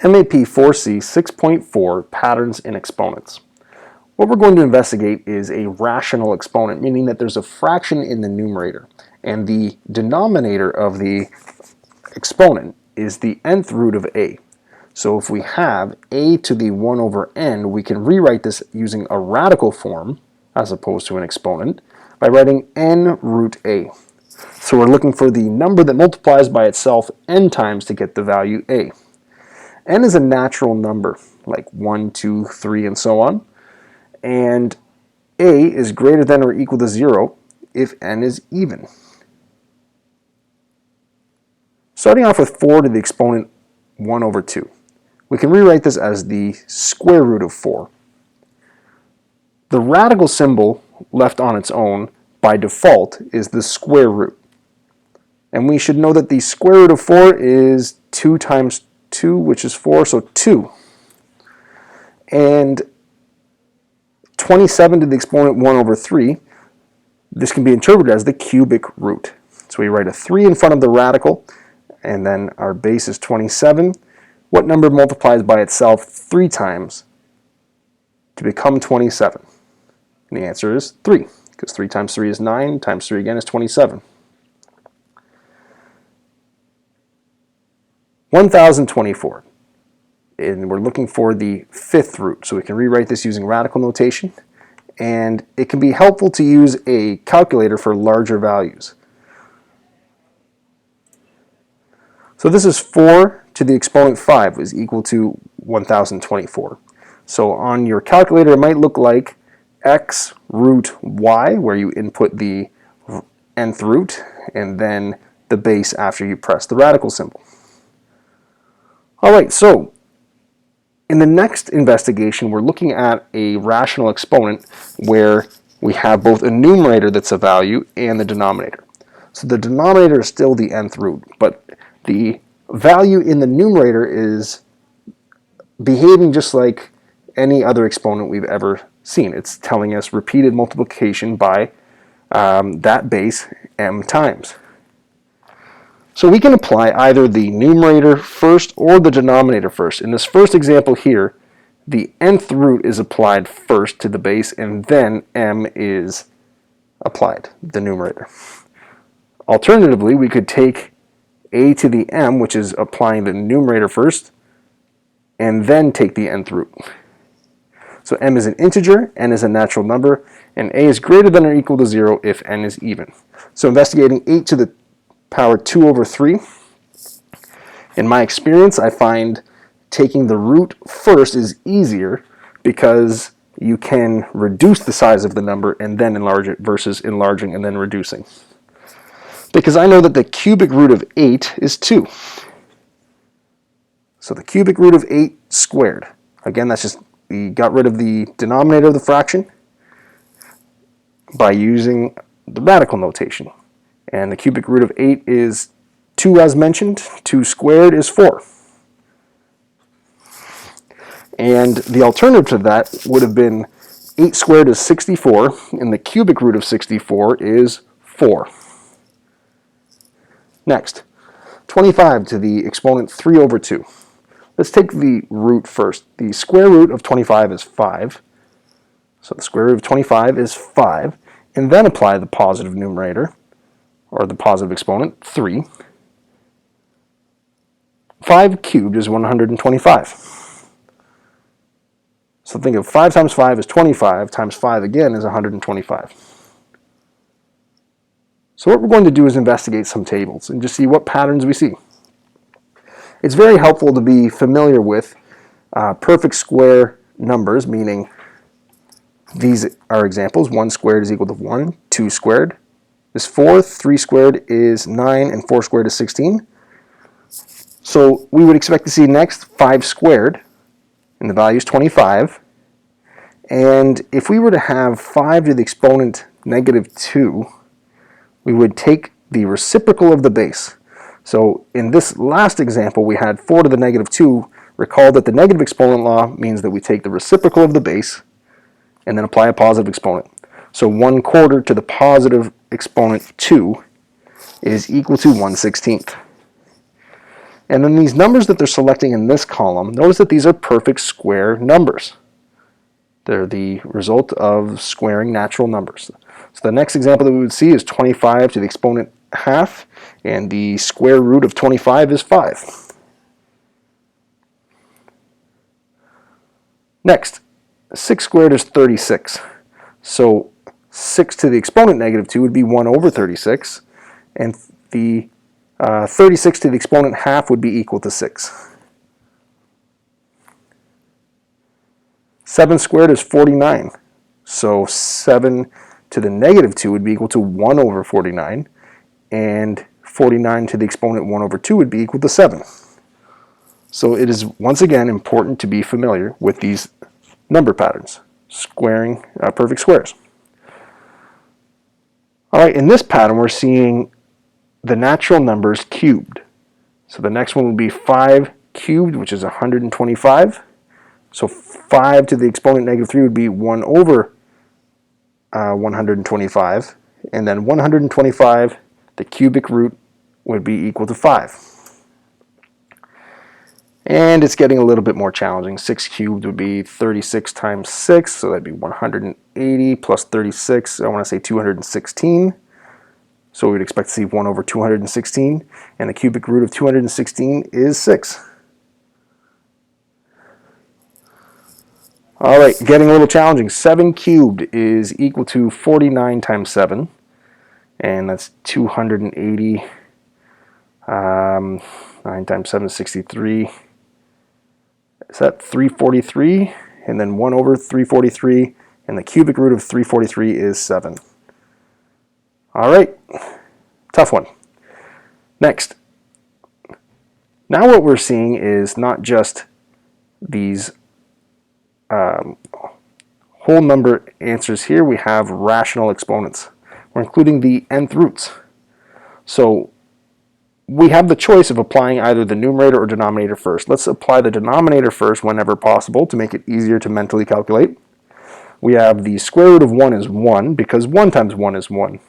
MAP4C 6.4 Patterns in Exponents. What we're going to investigate is a rational exponent, meaning that there's a fraction in the numerator, and the denominator of the exponent is the nth root of a. So if we have a to the 1 over n, we can rewrite this using a radical form, as opposed to an exponent, by writing n root a. So we're looking for the number that multiplies by itself n times to get the value a. N is a natural number, like 1, 2, 3, and so on. And a is greater than or equal to 0 if n is even. Starting off with 4 to the exponent 1 over 2. We can rewrite this as the square root of 4. The radical symbol left on its own by default is the square root. And we should know that the square root of 4 is 2 times 2, which is 4, so 2. And 27 to the exponent 1 over 3, this can be interpreted as the cubic root. So we write a 3 in front of the radical, and then our base is 27. What number multiplies by itself 3 times to become 27? And the answer is 3, because 3 times 3 is 9, times 3 again is 27. 1024, and we're looking for the 5th root, so we can rewrite this using radical notation, and it can be helpful to use a calculator for larger values. So this is 4 to the exponent 5 is equal to 1024. So on your calculator it might look like x root y, where you input the nth root and then the base after you press the radical symbol. Alright, so in the next investigation we're looking at a rational exponent where we have both a numerator that's a value and the denominator. So the denominator is still the nth root, but the value in the numerator is behaving just like any other exponent we've ever seen. It's telling us repeated multiplication by that base m times. So we can apply either the numerator first or the denominator first. In this first example here, the nth root is applied first to the base, and then m is applied, the numerator. Alternatively, we could take a to the m, which is applying the numerator first, and then take the nth root. So m is an integer, n is a natural number, and a is greater than or equal to 0 if n is even. So investigating 8 to the power 2 over 3. In my experience, I find taking the root first is easier because you can reduce the size of the number and then enlarge it versus enlarging and then reducing. Because I know that the cubic root of 8 is 2. So the cubic root of 8 squared. Again, that's just, we got rid of the denominator of the fraction by using the radical notation. And the cubic root of 8 is 2 as mentioned. 2 squared is 4. And the alternative to that would have been 8 squared is 64, and the cubic root of 64 is 4. Next, 25 to the exponent 3 over 2. Let's take the root first. The square root of 25 is 5. So the square root of 25 is 5. And then apply the positive numerator, or the positive exponent, 3. 5 cubed is 125. So think of 5 times 5 is 25, times 5 again is 125. So what we're going to do is investigate some tables and just see what patterns we see. It's very helpful to be familiar with perfect square numbers, meaning these are examples. 1 squared is equal to 1, 2 squared is 4, 3 squared is 9, and 4 squared is 16. So we would expect to see next 5 squared, and the value is 25. And if we were to have 5 to the exponent negative 2, we would take the reciprocal of the base. So in this last example, we had 4 to the negative 2. Recall that the negative exponent law means that we take the reciprocal of the base and then apply a positive exponent. So 1/4 to the positive exponent 2 is equal to 1/16. And then these numbers that they're selecting in this column, notice that these are perfect square numbers. They're the result of squaring natural numbers. So the next example that we would see is 25 to the exponent half, and the square root of 25 is 5. Next, 6 squared is 36. So 6 to the exponent negative 2 would be 1 over 36, and the 36 to the exponent half would be equal to 6. 7 squared is 49. So 7 to the negative 2 would be equal to 1 over 49, and 49 to the exponent 1 over 2 would be equal to 7. So it is once again important to be familiar with these number patterns, squaring perfect squares. All right, in this pattern we're seeing the natural numbers cubed. So the next one will be 5 cubed, which is 125. So 5 to the exponent negative 3 would be 1 over 125. And then 125, the cubic root, would be equal to 5. And it's getting a little bit more challenging. 6 cubed would be 36 times 6, so that'd be 180 plus 36, I want to say 216. So we would expect to see 1 over 216, and the cubic root of 216 is 6. All right, getting a little challenging. 7 cubed is equal to 49 times 7, and that's 280. 9 times 7 is 63. Is that 343? And then 1 over 343, and the cubic root of 343 is 7. All right, tough one. Next, now what we're seeing is not just these whole number answers here, we have rational exponents. We're including the nth roots. So we have the choice of applying either the numerator or denominator first. Let's apply the denominator first whenever possible to make it easier to mentally calculate. We have the square root of 1 is 1, because 1 times 1 is 1.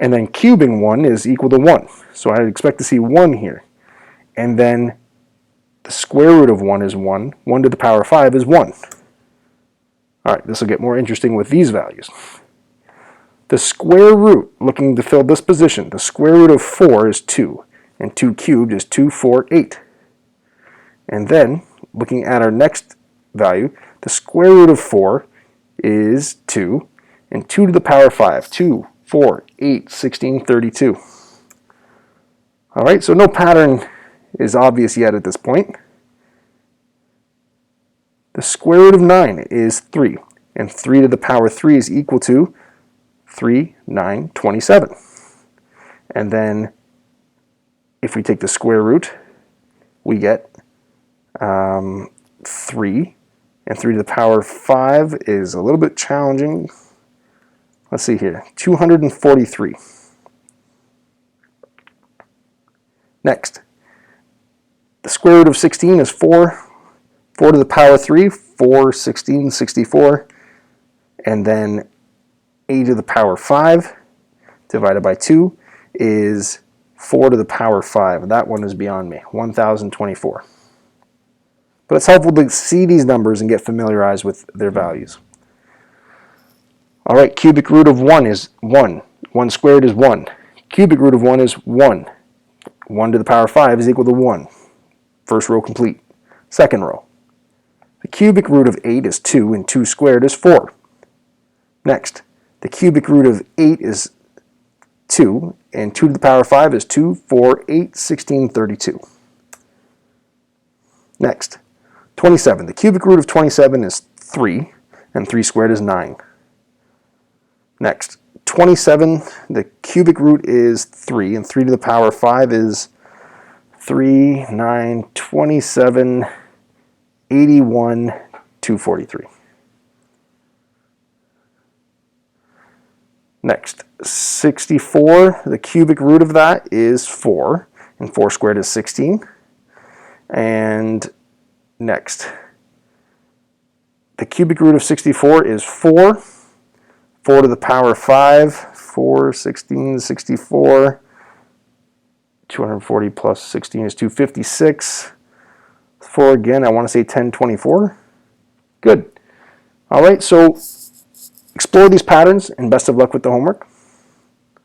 And then cubing 1 is equal to 1. So I'd expect to see 1 here. And then the square root of 1 is 1. 1 to the power 5 is 1. All right, this will get more interesting with these values. The square root, looking to fill this position, the square root of 4 is 2. And 2 cubed is 2, 4, 8. And then, looking at our next value, the square root of 4 is 2. And 2 to the power 5, 2, 4, 8, 16, 32. All right, so no pattern is obvious yet at this point. The square root of 9 is 3, and 3 to the power 3 is equal to 3, 9, 27. And then if we take the square root, we get 3, and 3 to the power 5 is a little bit challenging. Let's see here, 243. Next, the square root of 16 is 4. 4 to the power 3, 4, 16, 64. And then a to the power 5 divided by 2 is 4 to the power 5. That one is beyond me, 1024. But it's helpful to see these numbers and get familiarized with their values. All right, cubic root of 1 is 1. 1 squared is 1. Cubic root of 1 is 1. 1 to the power 5 is equal to 1. First row complete. Second row. The cubic root of 8 is 2, and 2 squared is 4. Next, the cubic root of 8 is 2, and 2 to the power 5 is 2, 4, 8, 16, 32. Next, 27. The cubic root of 27 is 3, and 3 squared is 9. Next, 27, the cubic root is 3, and 3 to the power 5 is 3, 9, 27, 81, 243. Next, 64, the cubic root of that is 4, and 4 squared is 16. And next, the cubic root of 64 is 4. 4 to the power 5, 4, 16, 64. 240 plus 16 is 256. 4 again, I want to say 1024. Good. All right, so explore these patterns and best of luck with the homework.